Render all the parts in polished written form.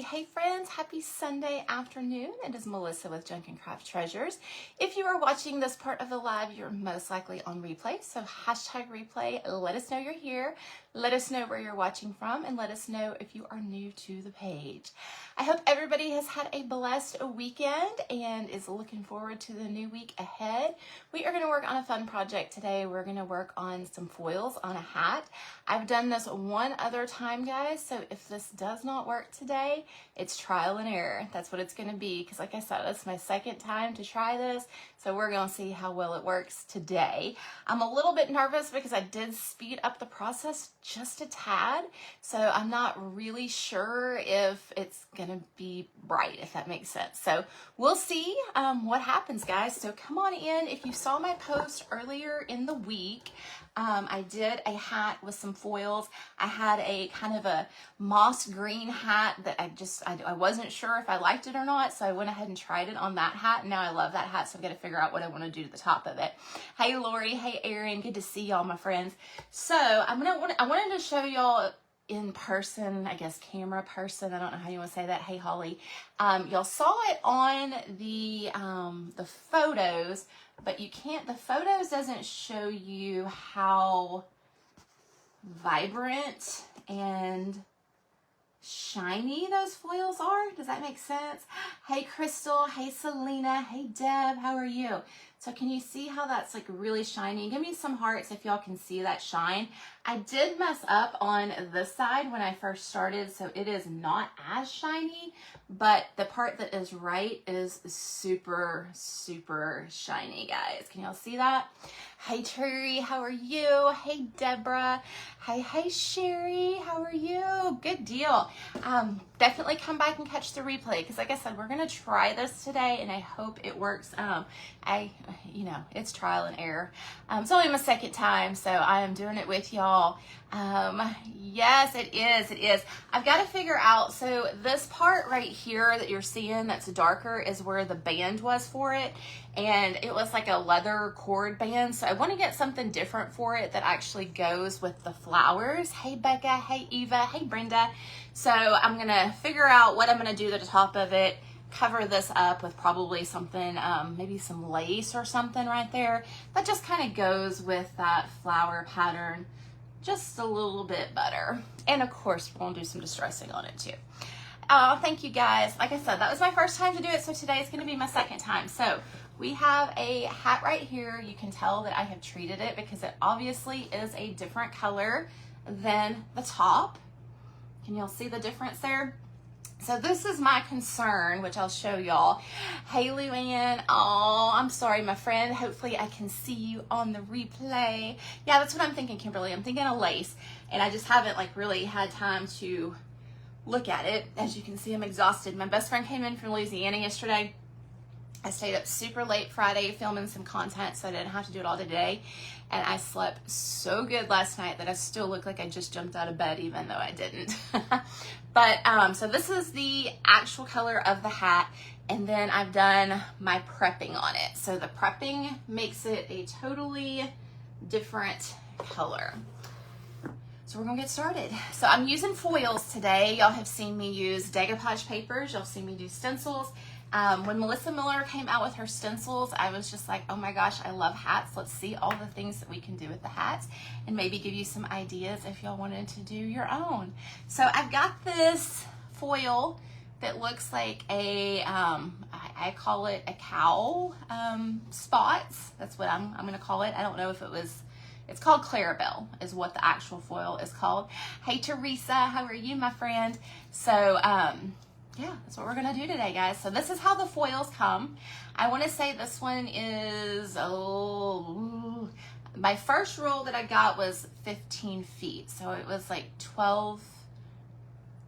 Hey friends, happy Sunday afternoon. It is Melissa with Junk and Craft Treasures. If you are watching this part of the live, you're most likely on replay. So hashtag replay, let us know you're here. Let us know where you're watching from and let us know if you are new to the page. I hope everybody has had a blessed weekend and is looking forward to the new week ahead. We are going to work on a fun project today. We're going to work on some foils on a hat. I've done this one other time, guys, so if this does not work today, it's trial and error. That's what it's going to be, because like I said, it's my second time to try this, so we're going to see how well it works today. I'm a little bit nervous because I did speed up the process just a tad, so I'm not really sure if it's going to be right, if that makes sense. So we'll see what happens, guys. So come on in. If you saw my post earlier in the week, I did a hat with some foils. I had a kind of a moss green hat that I wasn't sure if I liked it or not, so I went ahead and tried it on that hat, and now I love that hat, so I've got to figure out what I want to do to the top of it. Hey Lori, hey Erin, good to see y'all, my friends. So I wanted to show y'all in person, I guess camera person, I don't know how you want to say that. Hey Holly, y'all saw it on the photos, but you can't, the photos doesn't show you how vibrant and shiny those foils are. Does that make sense? Hey Crystal, hey Selena, hey Deb, how are you? So can you see how that's like really shiny? Give me some hearts if y'all can see that shine. I did mess up on this side when I first started, so it is not as shiny, but the part that is right is super, super shiny, guys. Can y'all see that? Hey Terry, how are you? Hey Deborah. Hey Sherry, how are you? Good deal. Definitely come back and catch the replay, because like I said, we're gonna try this today and I hope it works. It's trial and error. It's only my second time, so I am doing it with y'all. Yes, it is. I've got to figure out, so this part right here that you're seeing that's darker is where the band was for it, and it was like a leather cord band, so I want to get something different for it that actually goes with the flowers. Hey Becca, hey Eva, hey Brenda. So I'm gonna figure out what I'm gonna do to the top of it, cover this up with probably something, maybe some lace or something right there that just kind of goes with that flower pattern just a little bit better. And of course, we're gonna do some distressing on it too. Thank you guys. Like I said, that was my first time to do it, so today is gonna be my second time. So we have a hat right here. You can tell that I have treated it because it obviously is a different color than the top. Can y'all see the difference there? So this is my concern, which I'll show y'all. Hey Luann, oh, I'm sorry, my friend. Hopefully I can see you on the replay. Yeah, that's what I'm thinking, Kimberly. I'm thinking a lace, and I just haven't like really had time to look at it. As you can see, I'm exhausted. My best friend came in from Louisiana yesterday. I stayed up super late Friday filming some content, so I didn't have to do it all today. And I slept so good last night that I still look like I just jumped out of bed, even though I didn't. But so this is the actual color of the hat, and then I've done my prepping on it. So the prepping makes it a totally different color. So we're gonna get started. So I'm using foils today. Y'all have seen me use decoupage papers. Y'all seen me do stencils. When Melissa Miller came out with her stencils, I was just like, oh my gosh, I love hats. Let's see all the things that we can do with the hats and maybe give you some ideas if y'all wanted to do your own. So I've got this foil that looks like a, I call it a cowl spots. That's what I'm gonna call it. I don't know if it was, it's called Clarabelle is what the actual foil is called. Hey Teresa, how are you, my friend? So, yeah, that's what we're gonna do today, guys. So this is how the foils come. I wanna say this one is, my first roll that I got was 15 feet. So it was like 12,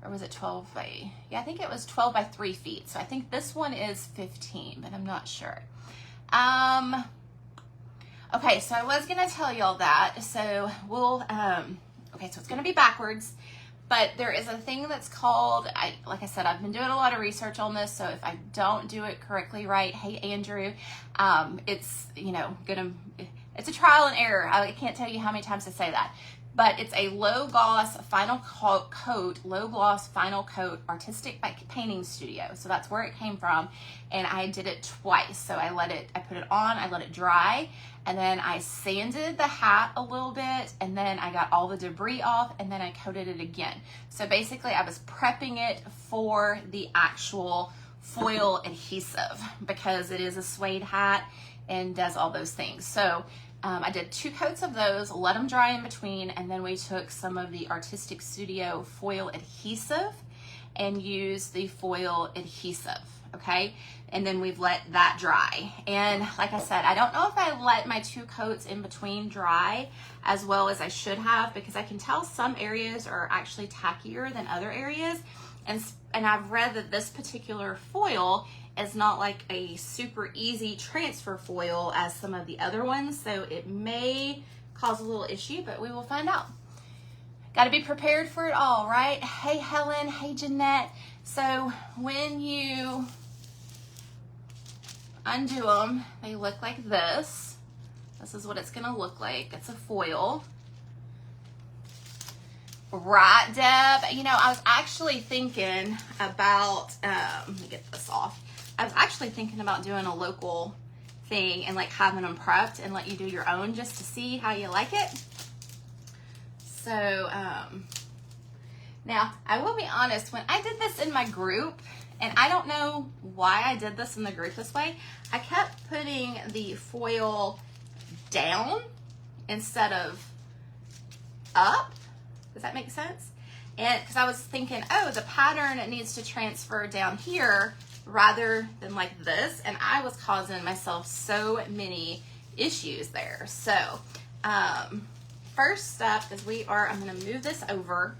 or was it 12 by, yeah, I think it was 12 by 3 feet. So I think this one is 15, but I'm not sure. Okay, so I was gonna tell y'all that. So we'll, okay, so it's gonna be backwards. But there is a thing that's called, like I said, I've been doing a lot of research on this, so if I don't do it correctly right, hey Andrew, it's, it's a trial and error. I can't tell you how many times I say that. but it's a low gloss final coat artistic painting studio. So that's where it came from, and I did it twice. So I put it on, I let it dry, and then I sanded the hat a little bit, and then I got all the debris off, and then I coated it again. So basically I was prepping it for the actual foil adhesive, because it is a suede hat and does all those things. So I did 2 coats of those, let them dry in between, and then we took some of the Artistic Studio foil adhesive and used the foil adhesive, okay? And then we've let that dry. And like I said, I don't know if I let my 2 coats in between dry as well as I should have, because I can tell some areas are actually tackier than other areas. And I've read that this particular foil is not like a super easy transfer foil as some of the other ones, so it may cause a little issue, but we will find out. Got to be prepared for it all, right? Hey Helen, hey Jeanette. So when you undo them, they look like this. This is what it's going to look like. It's a foil. Right, Deb? You know, I was actually thinking about, let me get this off. I was actually thinking about doing a local thing and like having them prepped and let you do your own just to see how you like it. So, now I will be honest, when I did this in my group, and I don't know why I did this in the group this way, I kept putting the foil down instead of up. Does that make sense? And because I was thinking, oh, the pattern needs to transfer down here rather than like this, and I was causing myself so many issues there. So first step is I'm going to move this over,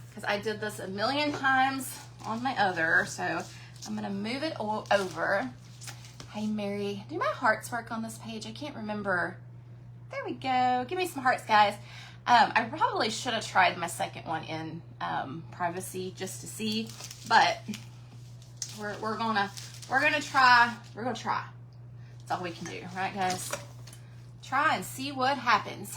because I did this a million times on my other, so I'm going to move it over. Hey Mary, do my hearts work on this page? I can't remember. There we go. Give me some hearts, guys. I probably should have tried my second one in privacy just to see, but we're gonna try. That's all we can do, right, guys? Try and see what happens.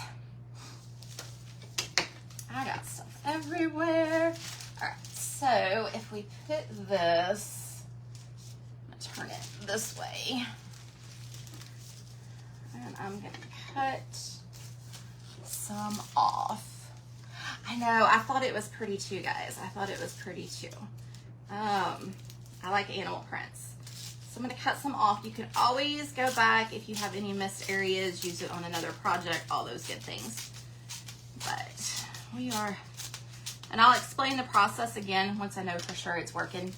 I got stuff everywhere. All right, so if we put this, I'm gonna turn it this way, and I'm gonna cut some off. I know, I thought it was pretty too, guys. I thought it was pretty too. I like animal prints. So I'm going to cut some off. You can always go back if you have any missed areas, use it on another project, all those good things. But we are, and I'll explain the process again once I know for sure it's working,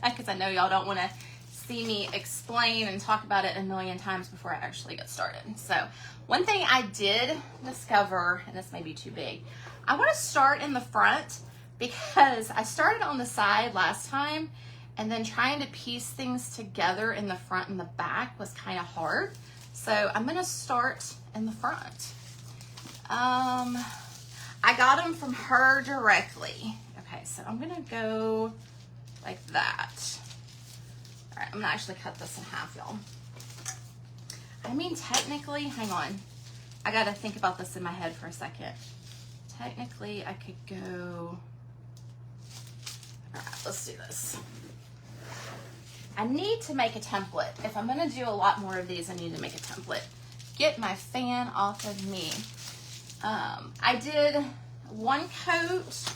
because I know y'all don't want to see me explain and talk about it a million times before I actually get started. So one thing I did discover, and this may be too big, I want to start in the front, because I started on the side last time, and then trying to piece things together in the front and the back was kind of hard. So I'm going to start in the front. I got them from her directly. Okay, so I'm going to go like that. All right, I'm going to actually cut this in half, y'all. I mean, technically, hang on. I got to think about this in my head for a second. Technically, I could go, all right, let's do this. I need to make a template. If I'm going to do a lot more of these, I need to make a template. Get my fan off of me. I did one coat,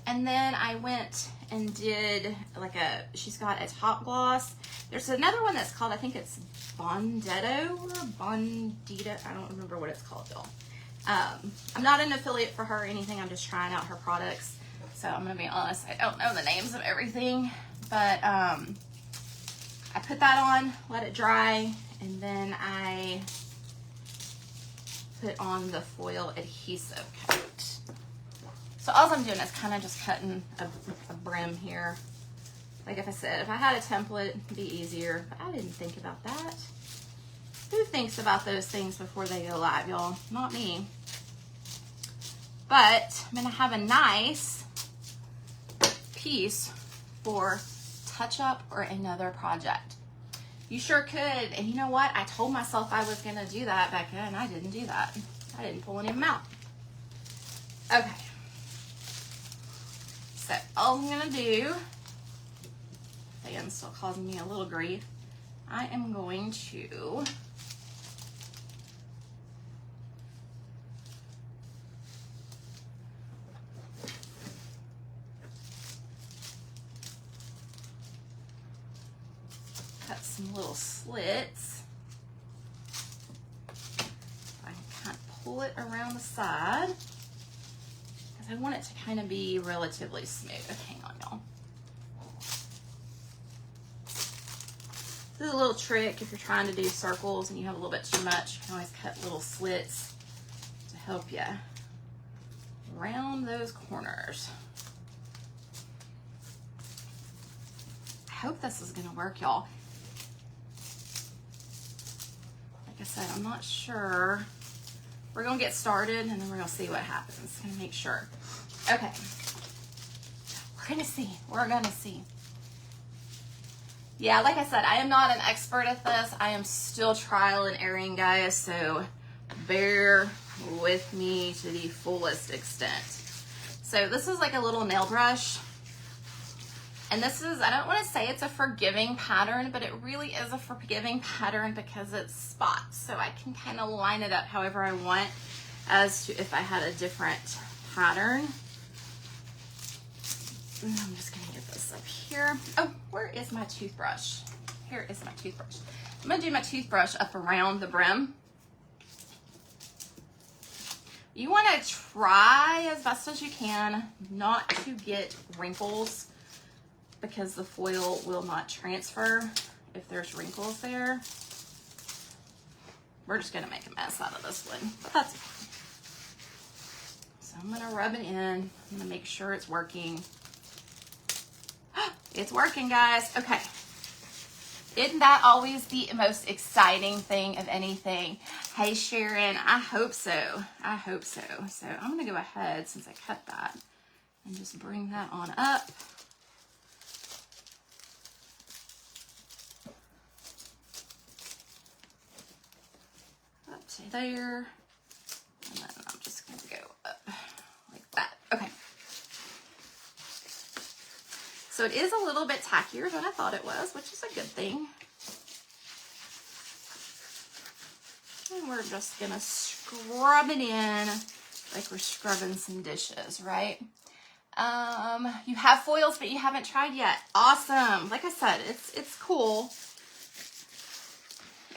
and then I went and did like she's got a top gloss. There's another one that's called, I think it's Bondetto or Bondita. I don't remember what it's called, y'all. I'm not an affiliate for her or anything. I'm just trying out her products. So I'm going to be honest, I don't know the names of everything, but I put that on, let it dry, and then I put on the foil adhesive coat. So all I'm doing is kind of just cutting a brim here. Like if I said, if I had a template, it'd be easier, but I didn't think about that. Who thinks about those things before they go live, y'all? Not me. But I'm gonna have a nice piece for touch-up or another project. You sure could, and you know what? I told myself I was gonna do that back then. I didn't do that. I didn't pull any of them out. Okay. So all I'm gonna do, fan's still causing me a little grief. I am going to cut some little slits. I can kind of pull it around the side because I want it to kind of be relatively smooth. Hang on, y'all. This is a little trick if you're trying to do circles and you have a little bit too much. You can always cut little slits to help you round those corners. I hope this is gonna work, y'all. Like I said, I'm not sure. We're gonna get started and then we're gonna see what happens. Gonna make sure. Okay. We're gonna see. We're gonna see. Yeah, like I said, I am not an expert at this. I am still trial and erroring, guys, so bear with me to the fullest extent. So this is like a little nail brush. And this is, I don't want to say it's a forgiving pattern, but it really is a forgiving pattern because it's spots. So I can kind of line it up however I want as to if I had a different pattern. And I'm just going to get this up here. Oh, where is my toothbrush? Here is my toothbrush. I'm going to do my toothbrush up around the brim. You want to try as best as you can not to get wrinkles because the foil will not transfer if there's wrinkles there. We're just going to make a mess out of this one, but that's fine. So I'm going to rub it in. I'm going to make sure it's working. It's working, guys. Okay. Isn't that always the most exciting thing of anything? Hey, Sharon, I hope so. I hope so. So I'm going to go ahead, since I cut that, and just bring that on up. Up to there. And then I'm just going to go up like that. Okay. So it is a little bit tackier than I thought it was, which is a good thing. And we're just gonna scrub it in like we're scrubbing some dishes, right? You have foils, but you haven't tried yet. Awesome. Like I said, it's cool.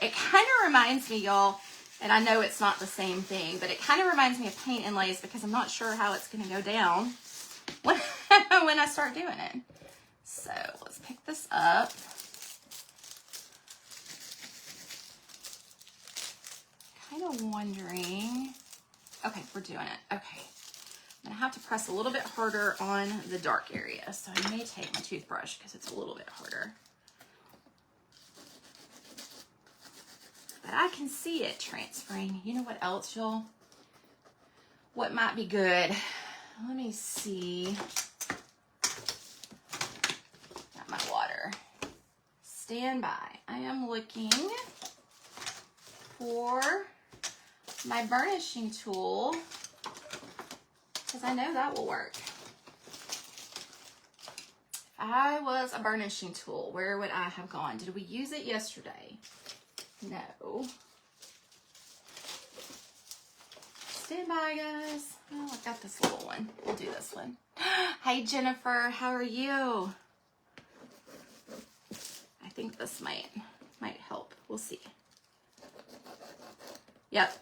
It kind of reminds me, y'all, and I know it's not the same thing, but it kind of reminds me of paint inlays because I'm not sure how it's gonna go down when, when I start doing it. So let's pick this up. Kind of wondering. Okay, we're doing it. Okay. I'm gonna have to press a little bit harder on the dark area. So I may take my toothbrush because it's a little bit harder. But I can see it transferring. You know what else, y'all? What might be good? Let me see. My water. Stand by. I am looking for my burnishing tool because I know that will work. If I was a burnishing tool, where would I have gone? Did we use it yesterday? No. Stand by, guys. Oh, I got this little one. We'll do this one. Hey, Jennifer, how are you? I think this might help. We'll see. Yep.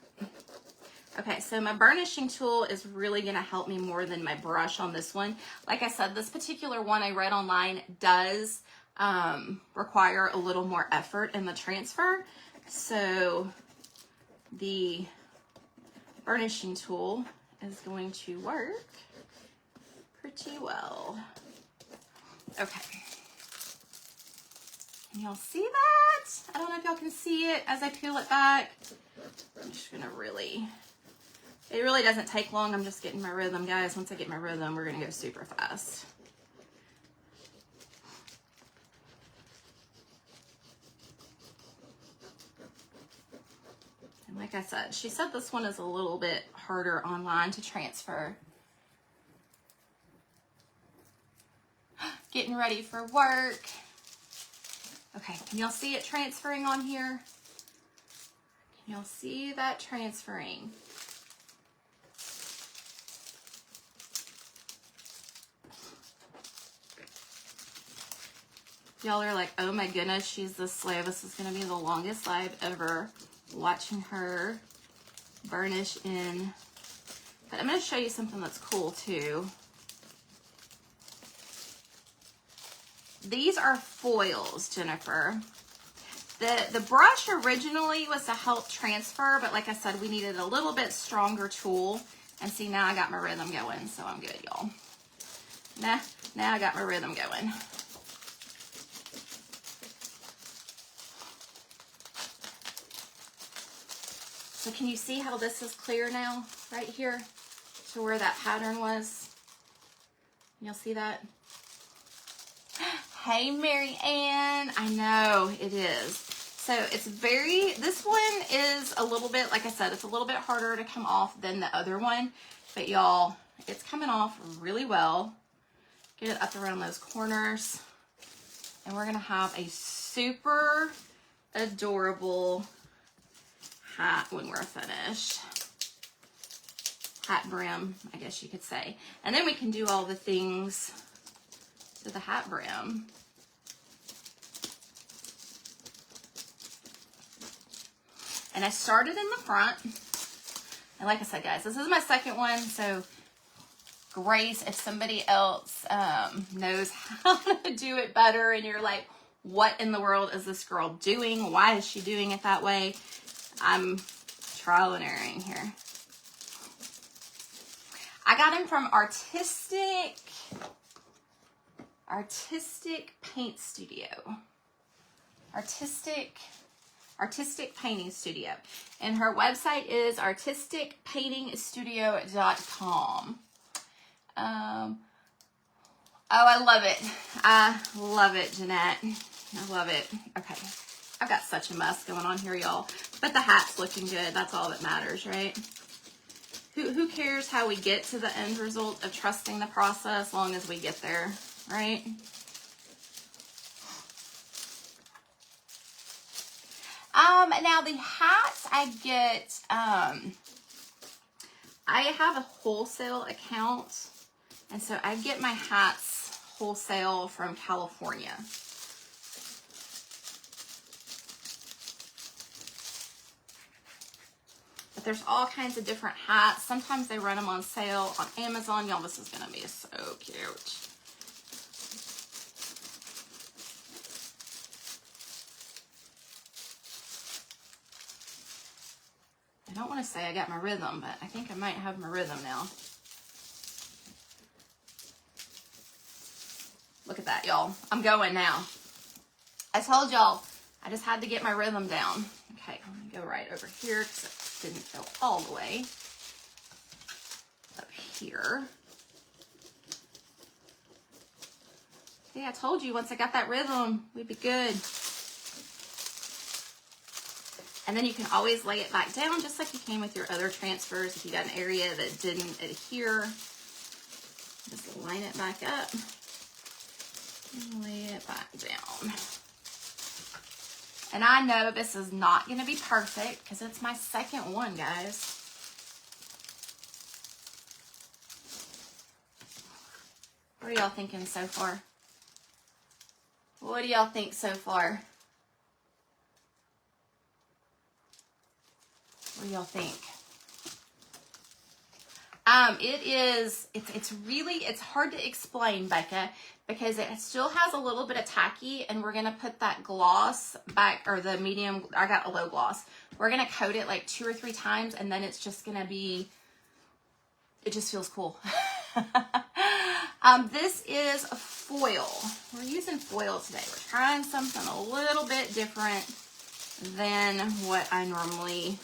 Okay, so my burnishing tool is really going to help me more than my brush on this one. Like I said, this particular one I read online does require a little more effort in the transfer. So the burnishing tool is going to work pretty well. Okay. Can y'all see that? I don't know if y'all can see it as I peel it back. I'm just gonna it really doesn't take long. I'm just getting my rhythm, guys. Once I get my rhythm, we're gonna go super fast. And like I said, she said this one is a little bit harder online to transfer getting ready for work. Okay, can y'all see it transferring on here? Can y'all see that transferring? Y'all are like, oh my goodness, she's this slow. This is going to be the longest live ever, watching her burnish in. But I'm going to show you something that's cool too. These are foils, Jennifer. The brush originally was to help transfer, but like I said, we needed a little bit stronger tool. And see, now I got my rhythm going, so I'm good, y'all. Now I got my rhythm going. So can you see how this is clear now, right here, to where that pattern was? You'll see that? Hey, Mary Ann. I know, it is. So it's this one is a little bit, like I said, it's a little bit harder to come off than the other one. But y'all, it's coming off really well. Get it up around those corners. And we're going to have a super adorable hat when we're finished. Hat brim, I guess you could say. And then we can do all the things to the hat brim. And I started in the front. And like I said, guys, this is my second one. So Grace, if somebody else knows how to do it better and you're like, what in the world is this girl doing? Why is she doing it that way? I'm trial and erroring here. I got him from Artistic Paint Studio. Artistic Painting Studio. And her website is artisticpaintingstudio.com. Oh, I love it. I love it, Jeanette. I love it. Okay. I've got such a mess going on here, y'all. But the hat's looking good. That's all that matters, right? Who cares how we get to the end result of trusting the process as long as we get there, right? Now the hats I get, I have a wholesale account, and so I get my hats wholesale from California. But there's all kinds of different hats. Sometimes they run them on sale on Amazon. Y'all, this is going to be so cute. I don't want to say I got my rhythm, but I think I might have my rhythm now. Look at that, y'all. I'm going now. I told y'all I just had to get my rhythm down. Okay, let me go right over here because it didn't go all the way up here. See, I told you once I got that rhythm, we'd be good. And then you can always lay it back down just like you can with your other transfers. If you got an area that didn't adhere, just line it back up and lay it back down. And I know this is not going to be perfect because it's my second one, guys. What are y'all thinking so far? What do y'all think so far? What do y'all think? It's hard to explain, Becca, because it still has a little bit of tacky, and we're going to put that gloss back, or the medium, I got a low gloss. We're going to coat it like 2 or 3 times, and then it's just going to be, it just feels cool. This is a foil. We're using foil today. We're trying something a little bit different than what I normally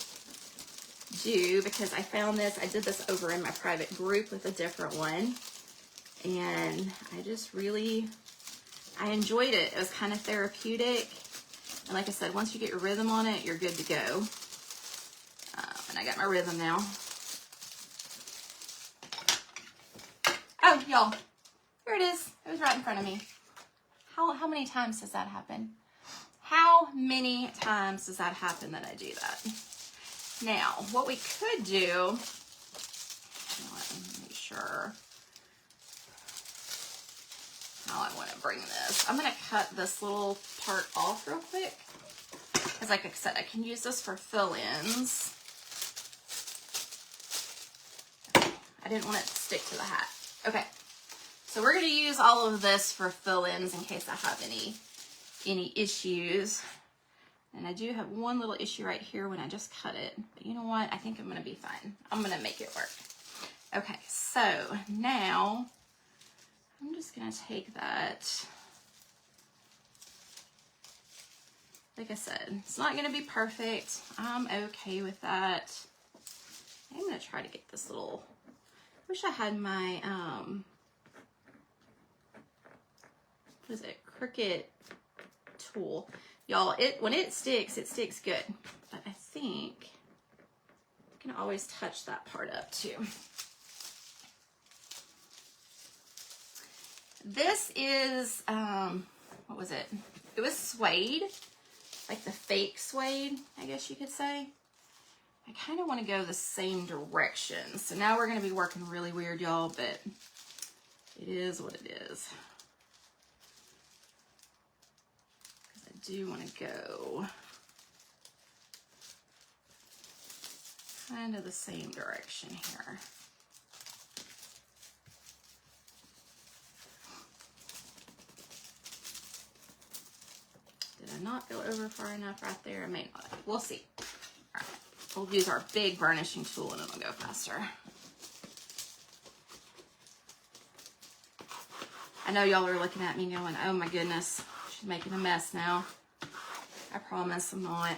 do, because I found this, I did this over in my private group with a different one, and I just really, I enjoyed it. It was kind of therapeutic, and like I said, once you get your rhythm on it, you're good to go. And I got my rhythm now. Oh, y'all, here it is. It was right in front of me. How many times does that happen? How many times does that happen that I do that? Now, what we could do, let me make sure how I want to bring this. I'm going to cut this little part off real quick. Because like I said, I can use this for fill-ins. I didn't want it to stick to the hat. Okay, so we're going to use all of this for fill-ins in case I have any issues. And I do have one little issue right here when I just cut it. But you know what? I think I'm going to be fine. I'm going to make it work. Okay, so now I'm just going to take that. Like I said, it's not going to be perfect. I'm okay with that. I'm going to try to get this little, wish I had my, what is it, Cricut tool. Y'all, when it sticks good. But I think I can always touch that part up too. This is, what was it? It was suede, like the fake suede, I guess you could say. I kind of want to go the same direction. So now we're going to be working really weird, y'all, but it is what it is. Because I do want to go kind of the same direction here. Did I not go over far enough right there? I may not. We'll see. All right. We'll use our big burnishing tool and it'll go faster. I know y'all are looking at me going, oh my goodness, she's making a mess now. I promise I'm not.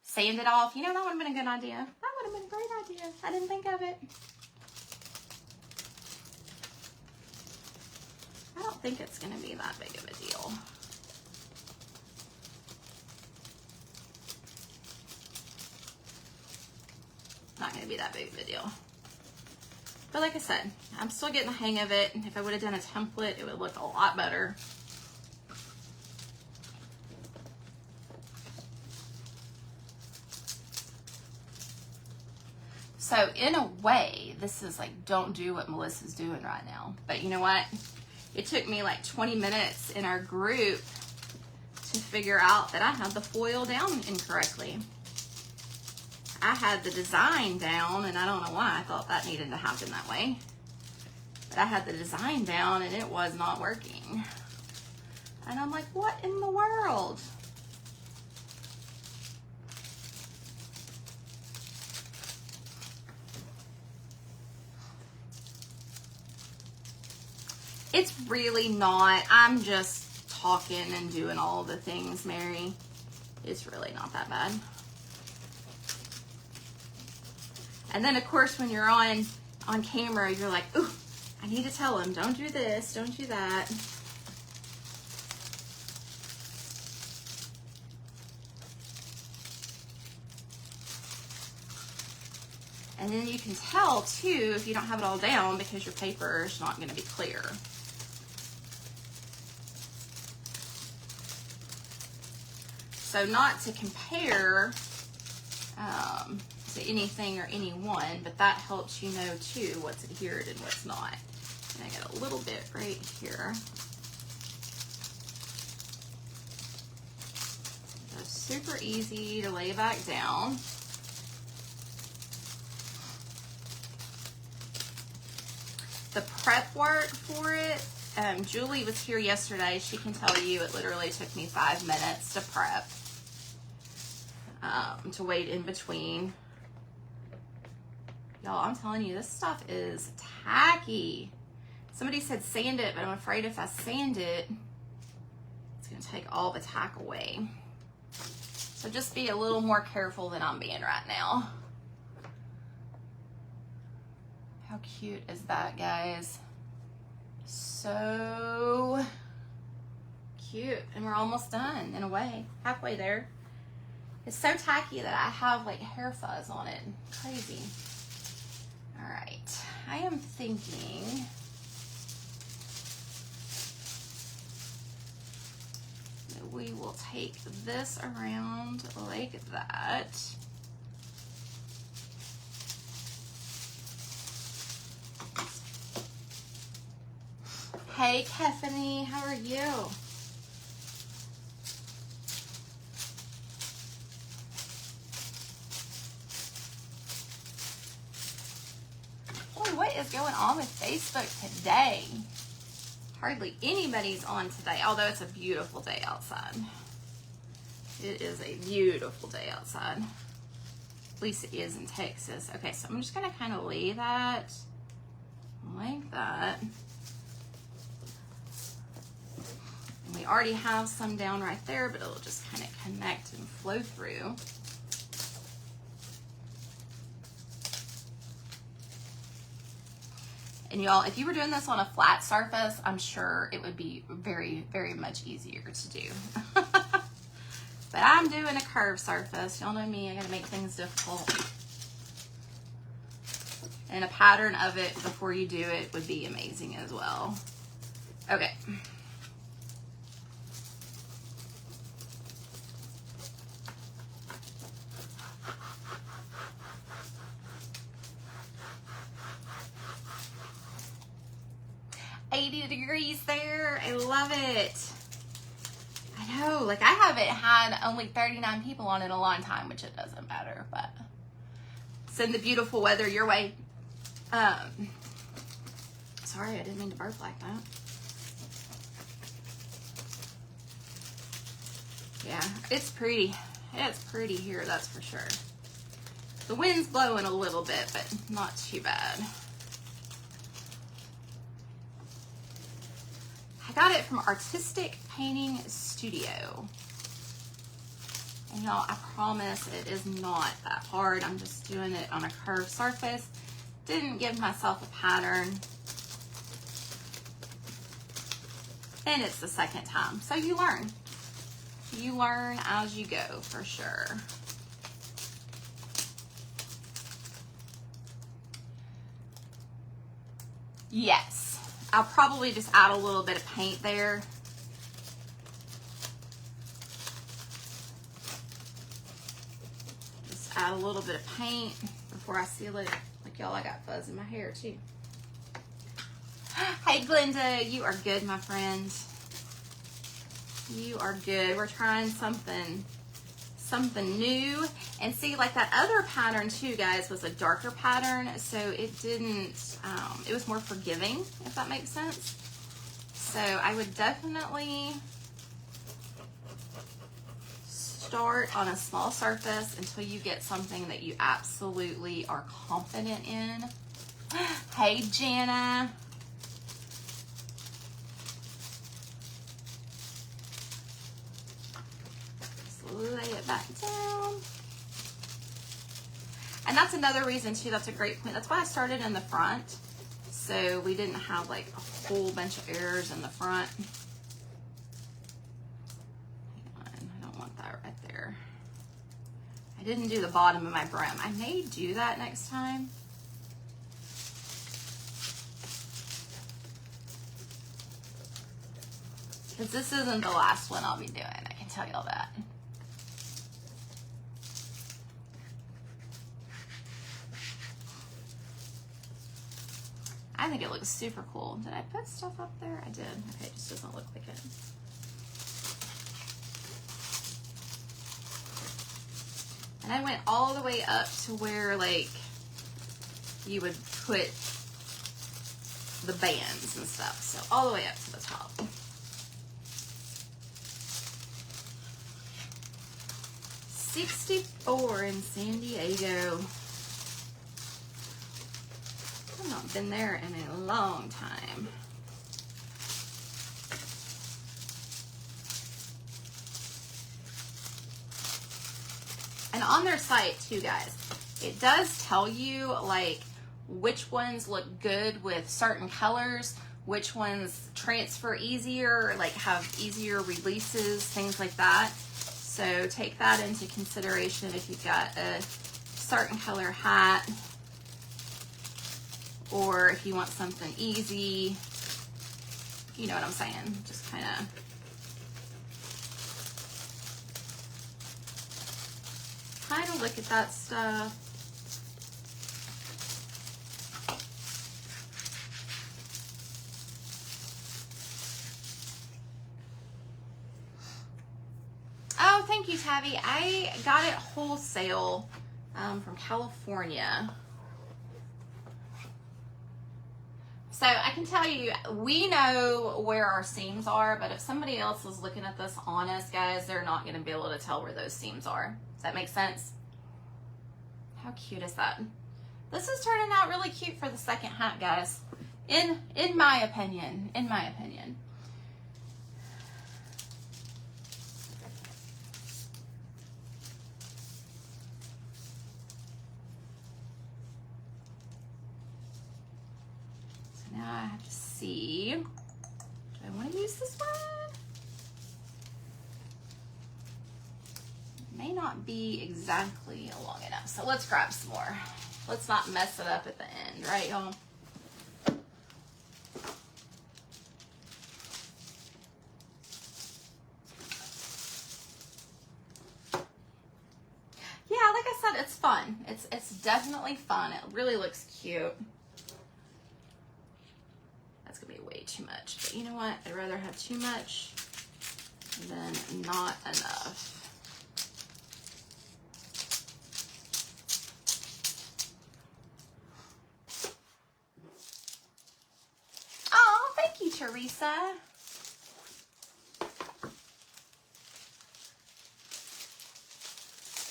Sand it off. You know, that would have been a good idea. That would have been a great idea. I didn't think of it. I don't think it's going to be that big of a deal. Not going to be that big of a deal. But like I said, I'm still getting the hang of it. If I would have done a template, it would look a lot better. So in a way, this is like, don't do what Melissa's doing right now. But you know what? It took me like 20 minutes in our group to figure out that I had the foil down incorrectly. I had the design down, and I don't know why I thought that needed to happen that way. But I had the design down, and it was not working. And I'm like, what in the world? It's really not. I'm just talking and doing all the things, Mary. It's really not that bad. And then, of course, when you're on camera, you're like, ooh, I need to tell him, don't do this, don't do that. And then you can tell, too, if you don't have it all down because your paper is not going to be clear. So not to compare to anything or anyone, but that helps you know too what's adhered and what's not. And I got a little bit right here. So super easy to lay back down. The prep work for it, Julie was here yesterday. She can tell you it literally took me 5 minutes to prep. To wait in between. Y'all, I'm telling you, this stuff is tacky. Somebody said sand it, but I'm afraid if I sand it, it's going to take all the tack away. So just be a little more careful than I'm being right now. How cute is that, guys? So cute. And we're almost done, in a way. Halfway there. It's so tacky that I have like hair fuzz on it. Crazy. All right, I am thinking that we will take this around like that. Hey, Kefany, how are you? Boy, what is going on with Facebook today? Hardly anybody's on today, although it's a beautiful day outside. It is a beautiful day outside. At least it is in Texas. Okay, so I'm just gonna kind of lay that like that. And we already have some down right there, but it'll just kind of connect and flow through. And y'all, if you were doing this on a flat surface, I'm sure it would be very, very much easier to do. But I'm doing a curved surface. Y'all know me, I gotta make things difficult. And a pattern of it before you do it would be amazing as well. Okay. Degrees there. I love it. I know, like I haven't had only 39 people on in a long time, which it doesn't matter, but send the beautiful weather your way. Sorry, I didn't mean to burp like that. Yeah, it's pretty. It's pretty here, that's for sure. The wind's blowing a little bit, but not too bad. I got it from Artistic Painting Studio. And y'all, I promise it is not that hard. I'm just doing it on a curved surface. Didn't give myself a pattern. And it's the second time. So you learn. You learn as you go, for sure. Yes. I'll probably just add a little bit of paint there. Just add a little bit of paint before I seal it. Like y'all, I got fuzz in my hair too. Hey Glenda, you are good, my friend. You are good. We're trying something new. And see, like that other pattern too, guys, was a darker pattern, so it didn't, it was more forgiving, if that makes sense. So I would definitely start on a small surface until you get something that you absolutely are confident in. Hey, Jana. Lay it back down. And that's another reason too, that's a great point. That's why I started in the front, so we didn't have like a whole bunch of errors in the front. Hang on, I don't want that right there. I didn't do the bottom of my brim. I may do that next time. Because this isn't the last one I'll be doing, I can tell y'all that. I think it looks super cool. Did I put stuff up there? I did. Okay, it just doesn't look like it. And I went all the way up to where like you would put the bands and stuff. So all the way up to the top. '64 in San Diego. I've not been there in a long time. And on their site too, guys, it does tell you like which ones look good with certain colors, which ones transfer easier, like have easier releases, things like that. So take that into consideration if you've got a certain color hat, or if you want something easy, you know what I'm saying, just kind of look at that stuff. Oh, thank you, Tabby. I got it wholesale from California. So I can tell you, we know where our seams are, but if somebody else is looking at this on us, guys, they're not going to be able to tell where those seams are. Does that make sense? How cute is that? This is turning out really cute for the second hat, guys. In my opinion. In my opinion. So now I have to see. Do I want to use this one? May not be exactly long enough, so let's grab some more. Let's not mess it up at the end, right, y'all? Yeah, like I said, it's fun. It's definitely fun. It really looks cute. That's gonna be way too much, but you know what? I'd rather have too much than not enough. Oh, thank you, Teresa.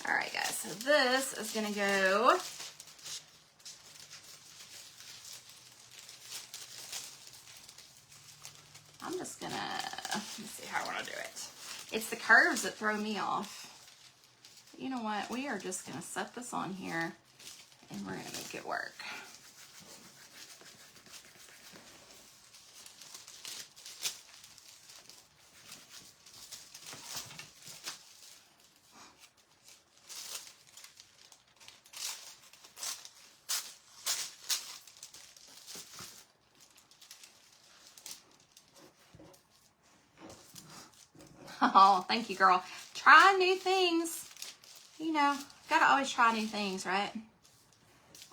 All right, guys, so this is gonna go I'm just gonna, let me see how I wanna do it. It's the curves that throw me off. But you know what? We are just gonna set this on here and we're gonna make it work. Oh, thank you, girl. Try new things. You know, gotta always try new things, right?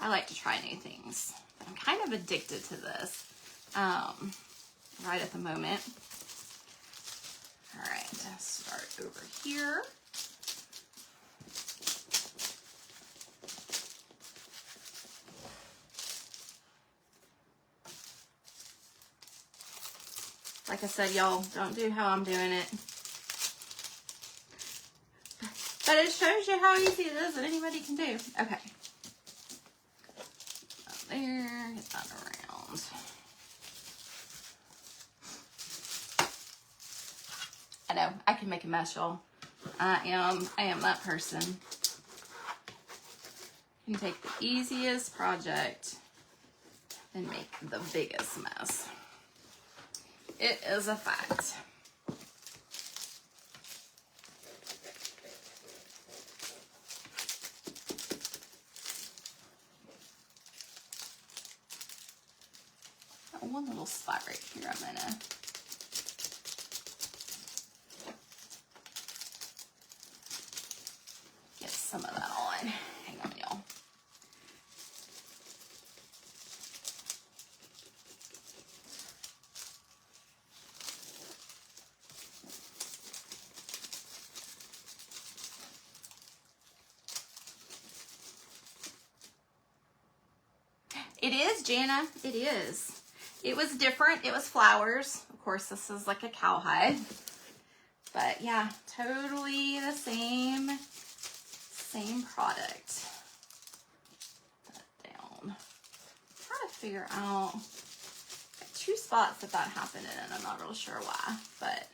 I like to try new things. But I'm kind of addicted to this right at the moment. All right, start over here. Like I said, y'all, don't do how I'm doing it. But it shows you how easy it is that anybody can do. Okay. Up there, get that around. I know, I can make a mess, y'all. I am that person. You can take the easiest project and make the biggest mess. It is a fact. Got one little spot right here. I'm gonna get some of that on. Hang on, y'all. It is, Jana. It is. It was different. It was flowers. Of course, this is like a cowhide. But yeah, totally the same product. Put that down. I'm trying to figure out. Got two spots that happened in, and I'm not real sure why, but.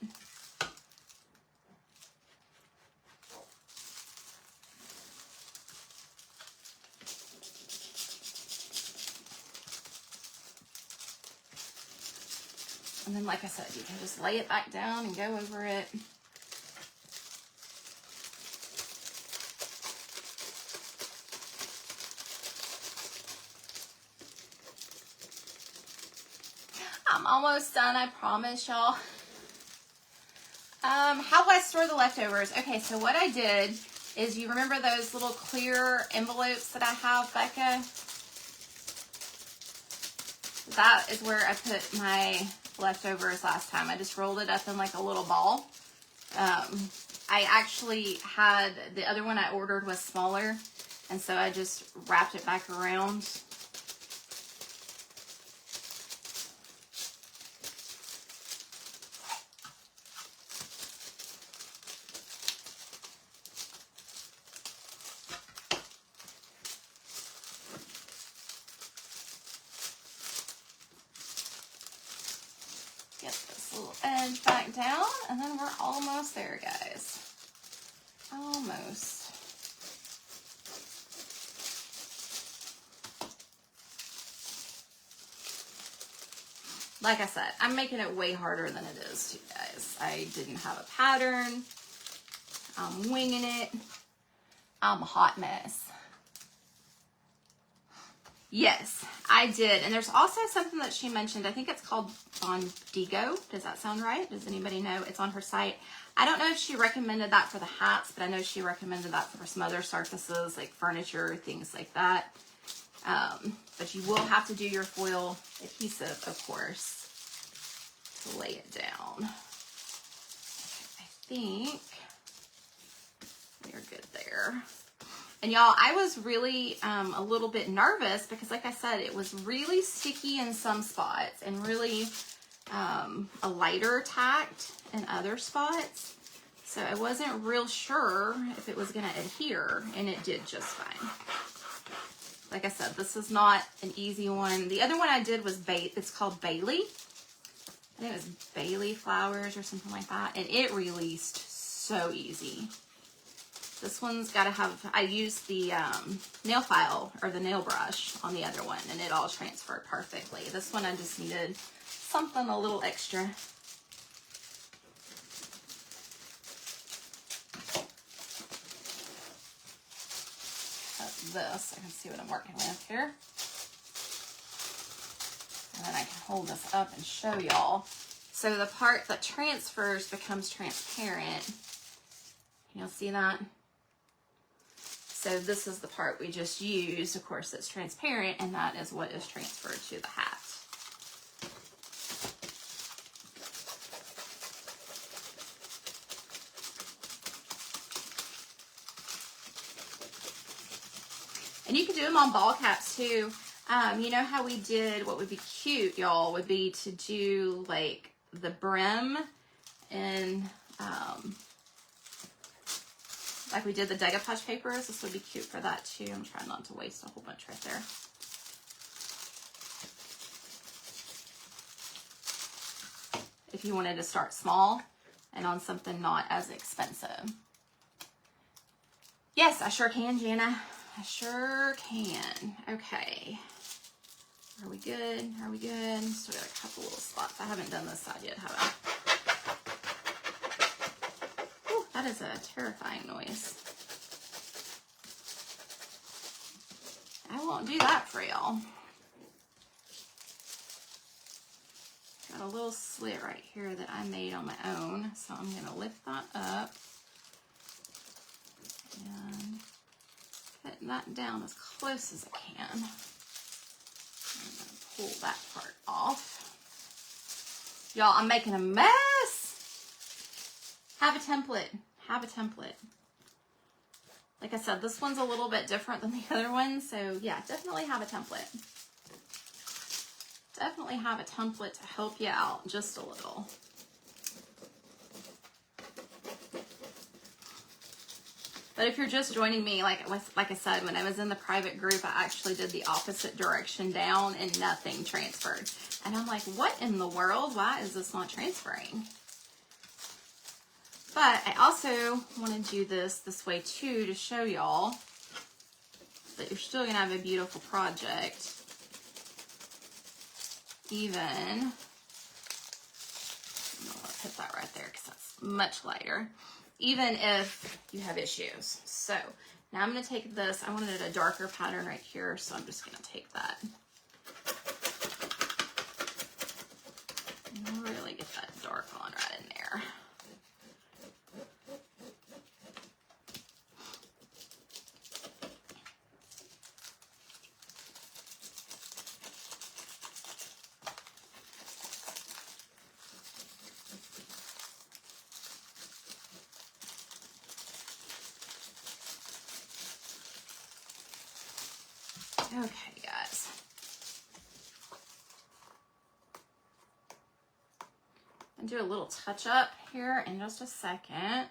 And then, like I said, you can just lay it back down and go over it. I'm almost done, I promise y'all. How do I store the leftovers? Okay, so what I did is, you remember those little clear envelopes that I have, Becca? That is where I put my leftovers last time. I just rolled it up in like a little ball. I actually had, the other one I ordered was smaller, and so I just wrapped it back around. Get this little edge back down, and then we're almost there, guys. Almost. Like I said, I'm making it way harder than it is, too, guys. I didn't have a pattern. I'm winging it. I'm a hot mess. Yes, I did. And there's also something that she mentioned. I think it's called Bondigo. Does that sound right? Does anybody know? It's on her site. I don't know if she recommended that for the hats, but I know she recommended that for some other surfaces like furniture, things like that. But you will have to do your foil adhesive, of course, to lay it down. Okay, I think we're good there. And y'all, I was really a little bit nervous because, like I said, it was really sticky in some spots and really a lighter tact in other spots. So I wasn't real sure if it was going to adhere, and it did just fine. Like I said, this is not an easy one. The other one I did was it's called Bailey. I think it was Bailey flowers or something like that, and it released so easy. This one's got to have, I used the nail file or the nail brush on the other one, and it all transferred perfectly. This one I just needed something a little extra. That's this. I can see what I'm working with here. And then I can hold this up and show y'all. So the part that transfers becomes transparent. Can y'all see that? So this is the part we just used. Of course, it's transparent, and that is what is transferred to the hat. And you can do them on ball caps too. You know how we did, what would be cute, y'all, would be to do like the brim and like we did the decoupage papers. This would be cute for that too. I'm trying not to waste a whole bunch right there. If you wanted to start small and on something not as expensive. Yes, I sure can, Jana. I sure can. Okay. Are we good? Are we good? Still got a couple little spots. I haven't done this side yet, have I? Ooh, that is a terrifying noise. I won't do that for y'all. Got a little slit right here that I made on my own. So I'm going to lift that up. And put that down as close as I can. I'm going to pull that part off. Y'all, I'm making a mess. Have a template. Have a template. Like I said, this one's a little bit different than the other one. So yeah, definitely have a template. Definitely have a template to help you out just a little. But if you're just joining me, like I said, when I was in the private group, I actually did the opposite direction down and nothing transferred. And I'm like, what in the world? Why is this not transferring? But I also want to do this way too to show y'all that you're still going to have a beautiful project. Even, I'll put that right there because that's much lighter. Even if you have issues. So now I'm going to take this. I wanted a darker pattern right here, so I'm just going to take that. Really get that dark on right in there. Okay, guys. And do a little touch up here in just a second.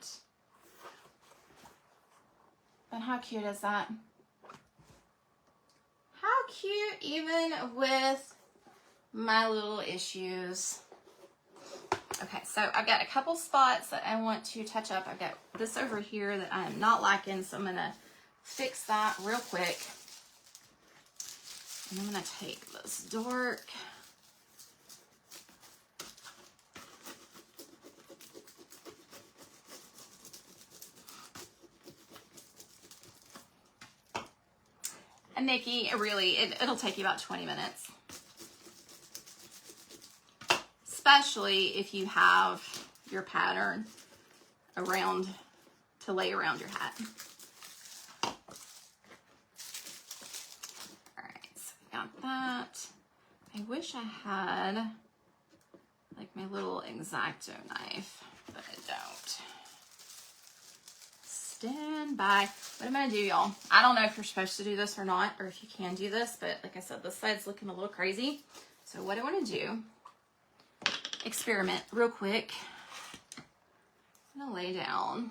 But how cute is that? How cute, even with my little issues. Okay, so I've got a couple spots that I want to touch up. I've got this over here that I am not liking, so I'm gonna fix that real quick. And I'm gonna take this dark. And Nikki, it'll take you about 20 minutes. Especially if you have your pattern around to lay around your hat. All right, so we got that. I wish I had like my little X-Acto knife, but I don't. Stand by. What I'm gonna do, y'all, I don't know if you're supposed to do this or not, or if you can do this, but like I said, this side's looking a little crazy. So what I wanna do, experiment real quick. I'm gonna lay down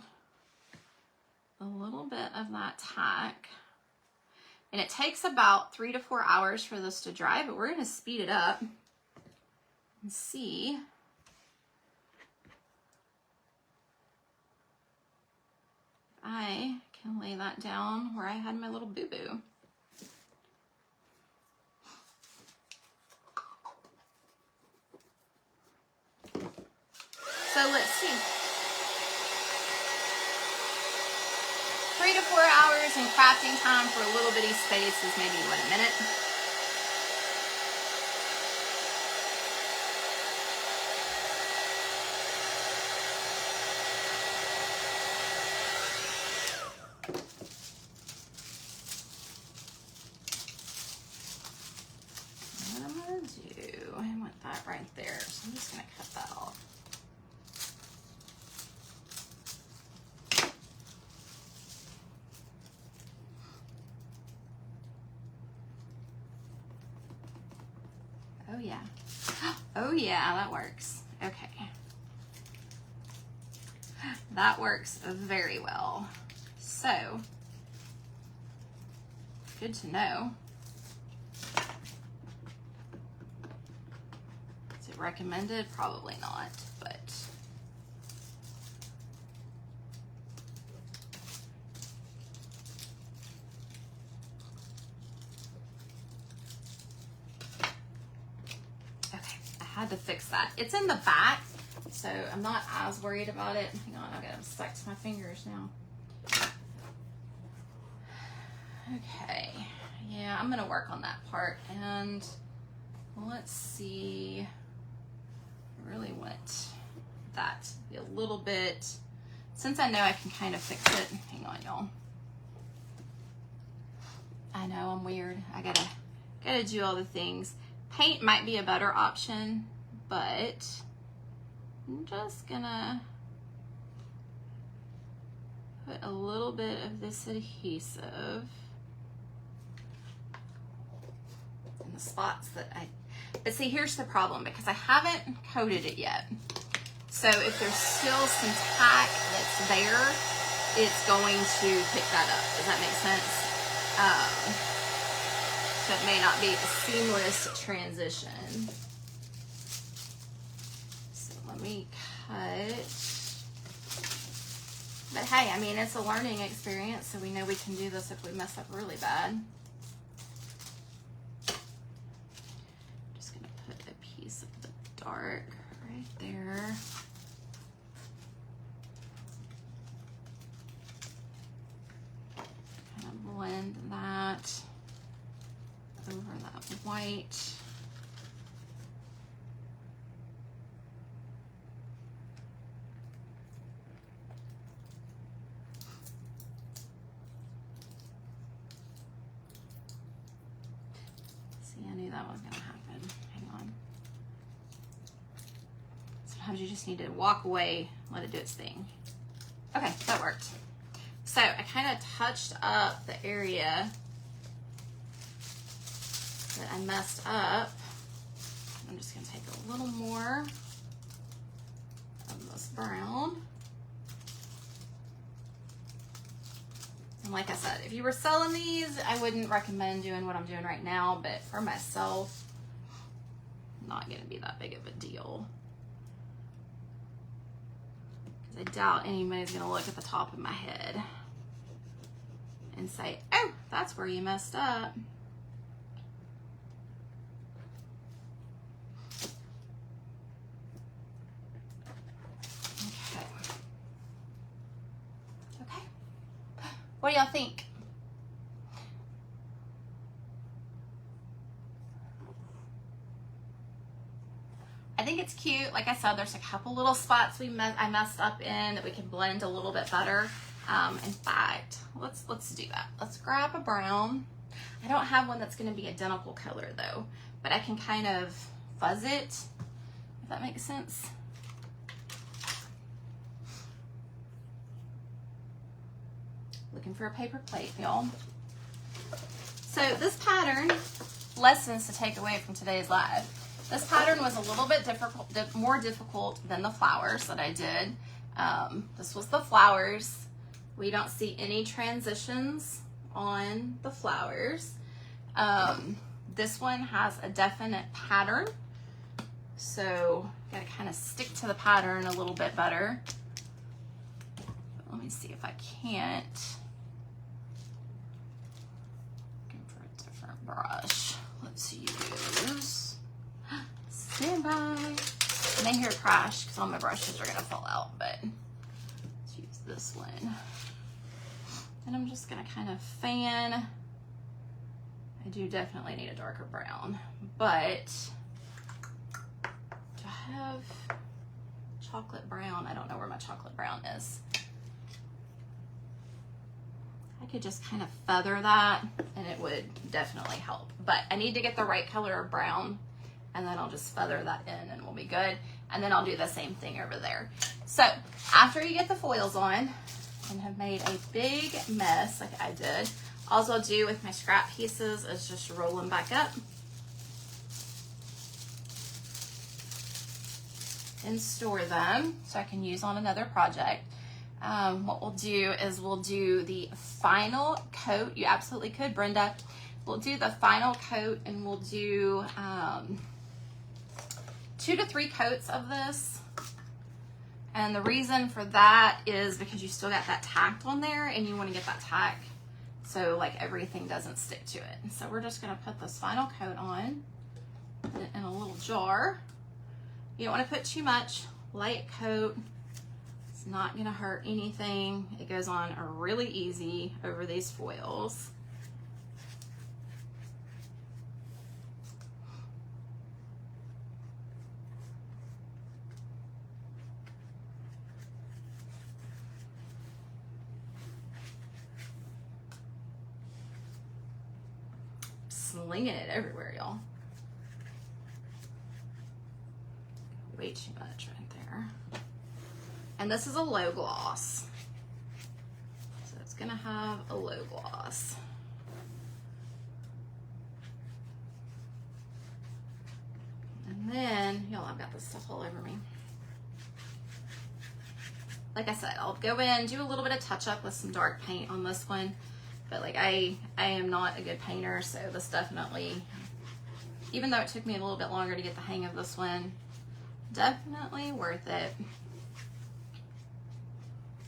a little bit of that tack. And it takes about 3 to 4 hours for this to dry, but we're gonna speed it up and see if I can lay that down where I had my little boo-boo. So let's see. 3 to 4 hours and crafting time for a little bitty space is maybe, what, a minute? What I'm gonna do, I want that right there, so I'm just gonna cut that off. Oh yeah. Oh yeah, that works. Okay. That works very well. So, good to know. Is it recommended? Probably not, but had to fix that. It's in the back, so I'm not as worried about it. Hang on, I've got them stuck to my fingers now. Okay, yeah, I'm gonna work on that part, and let's see. I really want that to be a little bit, since I know I can kind of fix it. Hang on, y'all. I know I'm weird. I gotta do all the things. Paint might be a better option, but I'm just gonna put a little bit of this adhesive in the spots that but see, here's the problem, because I haven't coated it yet. So if there's still some tack that's there, it's going to pick that up. Does that make sense? So it may not be a seamless transition. So let me cut. But hey, I mean, it's a learning experience, so we know we can do this if we mess up really bad. Just gonna put a piece of the dark right there. Kind of blend that over that white. that was gonna happen. Hang on. Sometimes you just need to walk away, let it do its thing. Okay, that worked. So I kind of touched up the area that I messed up. I'm just gonna take a little more of this brown. And like I said, if you were selling these, I wouldn't recommend doing what I'm doing right now, but for myself, not gonna be that big of a deal. I doubt anybody's gonna look at the top of my head and say, oh, that's where you messed up. Okay. Okay. What do y'all think? I think it's cute. Like I said, there's a couple little spots I messed up in that we can blend a little bit better. In fact, let's do that. Let's grab a brown. I don't have one that's going to be identical color though, but I can kind of fuzz it, if that makes sense. Looking for a paper plate, y'all. So this pattern, lessons to take away from today's live. This pattern was a little bit more difficult than the flowers that I did. This was the flowers. We don't see any transitions on the flowers. This one has a definite pattern. So gotta kind of stick to the pattern a little bit better. But let me see if I can't. Looking for a different brush. Let's use, stand by. You may hear a crash because all my brushes are gonna fall out, but let's use this one. And I'm just gonna kind of fan. I do definitely need a darker brown, but do I have chocolate brown? I don't know where my chocolate brown is. I could just kind of feather that and it would definitely help, but I need to get the right color of brown and then I'll just feather that in and we'll be good. And then I'll do the same thing over there. So after you get the foils on and have made a big mess like I did, all I'll do with my scrap pieces is just roll them back up and store them so I can use on another project. What we'll do is we'll do the final coat. You absolutely could, Brenda. We'll do the final coat and we'll do 2 to 3 coats of this. And the reason for that is because you still got that tack on there and you want to get that tack so like everything doesn't stick to it. So we're just going to put this final coat on in a little jar. You don't want to put too much. Light coat. It's not going to hurt anything. It goes on really easy over these foils. Slinging it everywhere, y'all. Way too much right there. And this is a low gloss. So it's gonna have a low gloss. And then, y'all, I've got this stuff all over me. Like I said, I'll go in, do a little bit of touch up with some dark paint on this one. But like I am not a good painter, so this definitely, even though it took me a little bit longer to get the hang of this one, definitely worth it.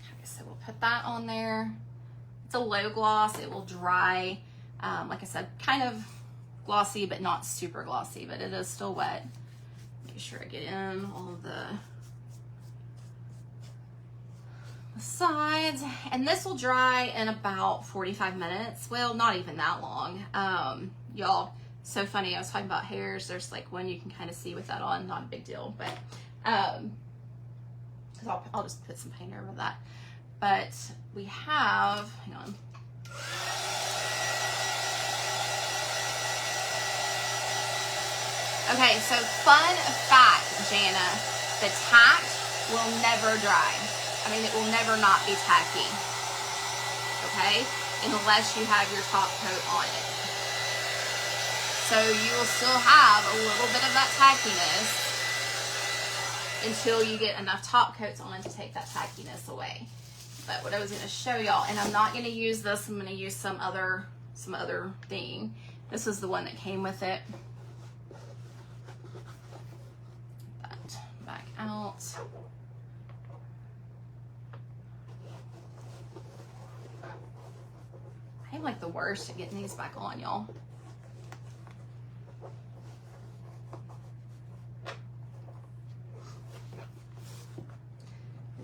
Okay, so we'll put that on there. It's a low gloss, it will dry. Like I said, kind of glossy, but not super glossy, but it is still wet. Make sure I get in all of the sides, and this will dry in about 45 minutes. Well, not even that long. Y'all, so funny, I was talking about hairs. There's like one you can kind of see with that on, not a big deal, but because I'll just put some paint over that. But we have, hang on. Okay, so fun fact, Jana, the tack will never dry. I mean, it will never not be tacky, okay? Unless you have your top coat on it. So you will still have a little bit of that tackiness until you get enough top coats on to take that tackiness away. But what I was going to show y'all, and I'm not going to use this, I'm going to use some other thing. This is the one that came with it. That back out. I'm like the worst at getting these back on, y'all.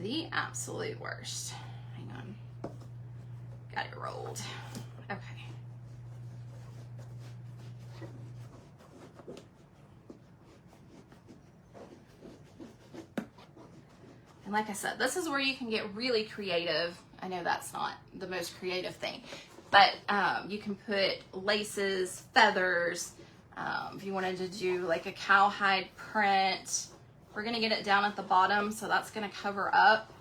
The absolute worst. Hang on. Got it rolled. Okay. And like I said, this is where you can get really creative. I know that's not the most creative thing, but you can put laces, feathers, if you wanted to do like a cowhide print. We're gonna get it down at the bottom, so that's gonna cover up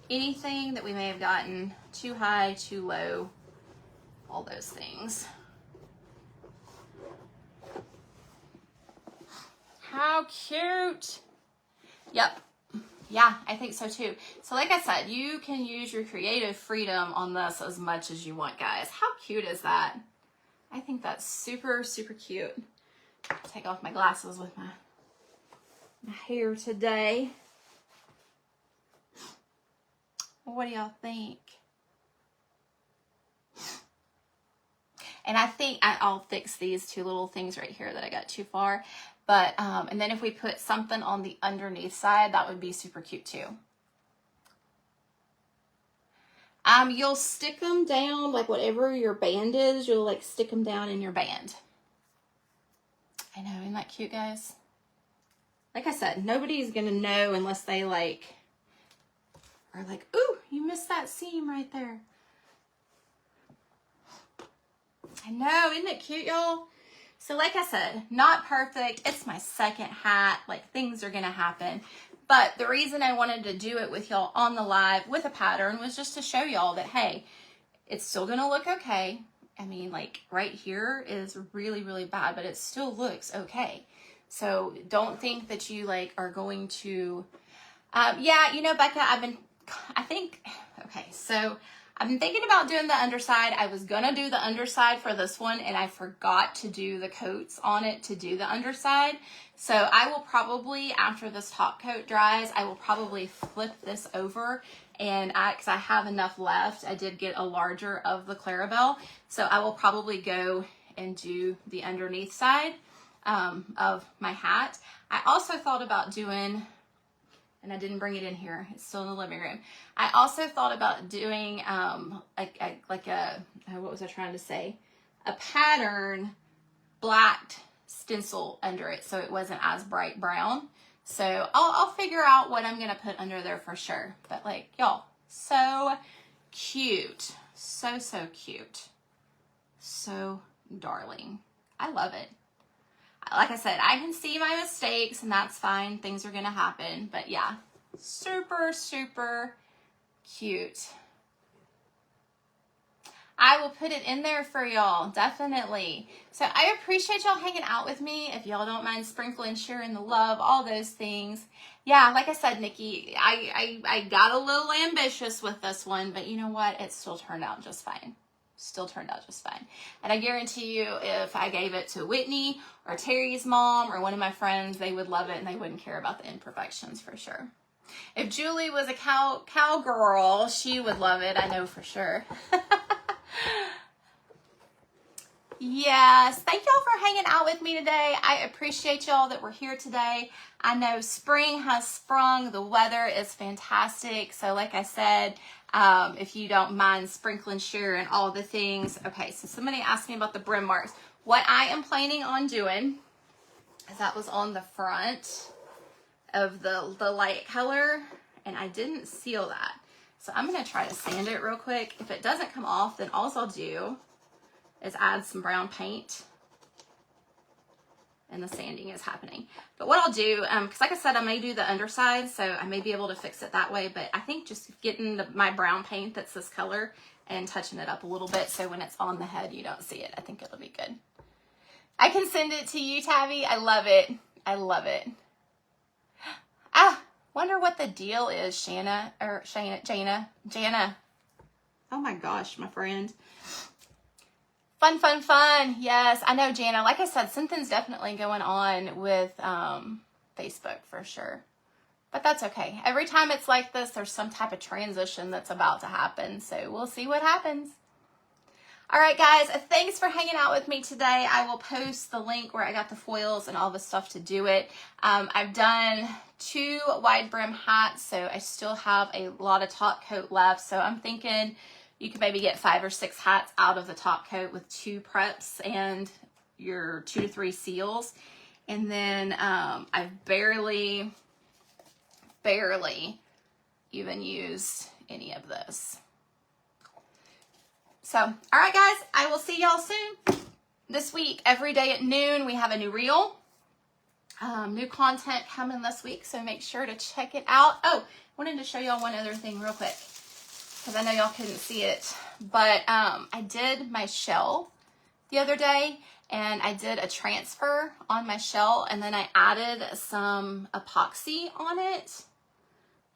anything that we may have gotten too high, too low, all those things. How cute. Yep. Yeah, I think so too. So like I said, you can use your creative freedom on this as much as you want, guys. How cute is that? I think that's super, super cute. Take off my glasses with my hair today. What do y'all think? And I think I'll fix these two little things right here that I got too far. But, and then if we put something on the underneath side, that would be super cute too. You'll stick them down, like whatever your band is, you'll like stick them down in your band. I know, isn't that cute, guys? Like I said, nobody's gonna know unless they like, are like, ooh, you missed that seam right there. I know, isn't it cute, y'all? So like I said, not perfect. It's my second hat. Like, things are gonna happen. But the reason I wanted to do it with y'all on the live with a pattern was just to show y'all that, hey, it's still gonna look okay. I mean, like right here is really, really bad, but it still looks okay. So don't think that you like are going to, yeah, you know, Becca, I've been thinking about doing the underside. I was gonna do the underside for this one and I forgot to do the coats on it to do the underside. So I will probably, after this top coat dries, I will probably flip this over and because I have enough left, I did get a larger of the Clarabelle. So I will probably go and do the underneath side of my hat. I also thought about doing, and I didn't bring it in here, it's still in the living room. I also thought about doing like a, what was I trying to say? A pattern black stencil under it so it wasn't as bright brown. So I'll figure out what I'm gonna put under there for sure. But like, y'all, so cute. So, so cute. So darling. I love it. Like I said, I can see my mistakes and that's fine. Things are gonna happen. But yeah, super, super cute. I will put it in there for y'all, definitely. So I appreciate y'all hanging out with me. If y'all don't mind sprinkling, sharing the love, all those things. Yeah, like I said, Nikki, I got a little ambitious with this one, but you know what? It still turned out just fine. Still turned out just fine. And I guarantee you, if I gave it to Whitney or Terry's mom or one of my friends, they would love it and they wouldn't care about the imperfections for sure. If Julie was a cowgirl, she would love it. I know for sure. Yes, thank y'all for hanging out with me today. I appreciate y'all that we're here today. I know spring has sprung. The weather is fantastic. So like I said, if you don't mind sprinkling, sharing all the things. Okay, so somebody asked me about the brim marks. What I am planning on doing is that was on the front of the light color and I didn't seal that. So I'm going to try to sand it real quick. If it doesn't come off, then all I'll do is add some brown paint and the sanding is happening. But what I'll do, because like I said, I may do the underside, so I may be able to fix it that way, but I think just getting my brown paint that's this color and touching it up a little bit so when it's on the head, you don't see it. I think it'll be good. I can send it to you, Tabby. I love it. I love it. Ah, wonder what the deal is, Jana. Oh my gosh, my friend. Fun, fun, fun. Yes, I know, Jana. Like I said, something's definitely going on with Facebook for sure. But that's okay. Every time it's like this, there's some type of transition that's about to happen. So we'll see what happens. All right, guys, thanks for hanging out with me today. I will post the link where I got the foils and all the stuff to do it. I've done 2 wide brim hats, so I still have a lot of top coat left. So I'm thinking you could maybe get 5 or 6 hats out of the top coat with 2 preps and your 2 to 3 seals. And then I've barely even used any of this. So, all right, guys, I will see y'all soon. This week, every day at noon, we have a new reel. New content coming this week, so make sure to check it out. Oh, wanted to show y'all one other thing real quick, because I know y'all couldn't see it. But I did my shell the other day, and I did a transfer on my shell, and then I added some epoxy on it.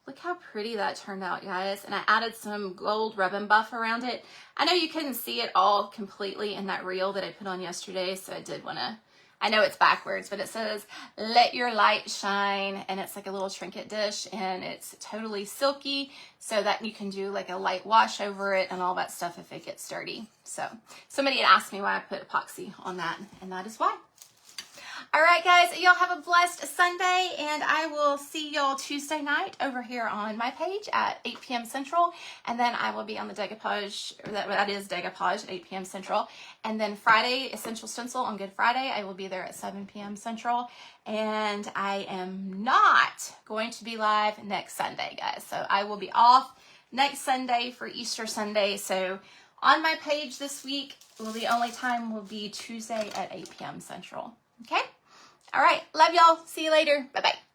Look how pretty that turned out, guys. And I added some gold rub and buff around it. I know you couldn't see it all completely in that reel that I put on yesterday, so I did want to, I know it's backwards, but it says, let your light shine, and it's like a little trinket dish, and it's totally silky, so that you can do like a light wash over it and all that stuff if it gets dirty. So somebody had asked me why I put epoxy on that, and that is why. All right, guys, y'all have a blessed Sunday, and I will see y'all Tuesday night over here on my page at 8 p.m. Central, and then I will be on the decoupage, that is decoupage at 8 p.m. Central, and then Friday, Essential Stencil on Good Friday, I will be there at 7 p.m. Central, and I am not going to be live next Sunday, guys, so I will be off next Sunday for Easter Sunday, so on my page this week, the only time will be Tuesday at 8 p.m. Central, okay? All right. Love y'all. See you later. Bye-bye.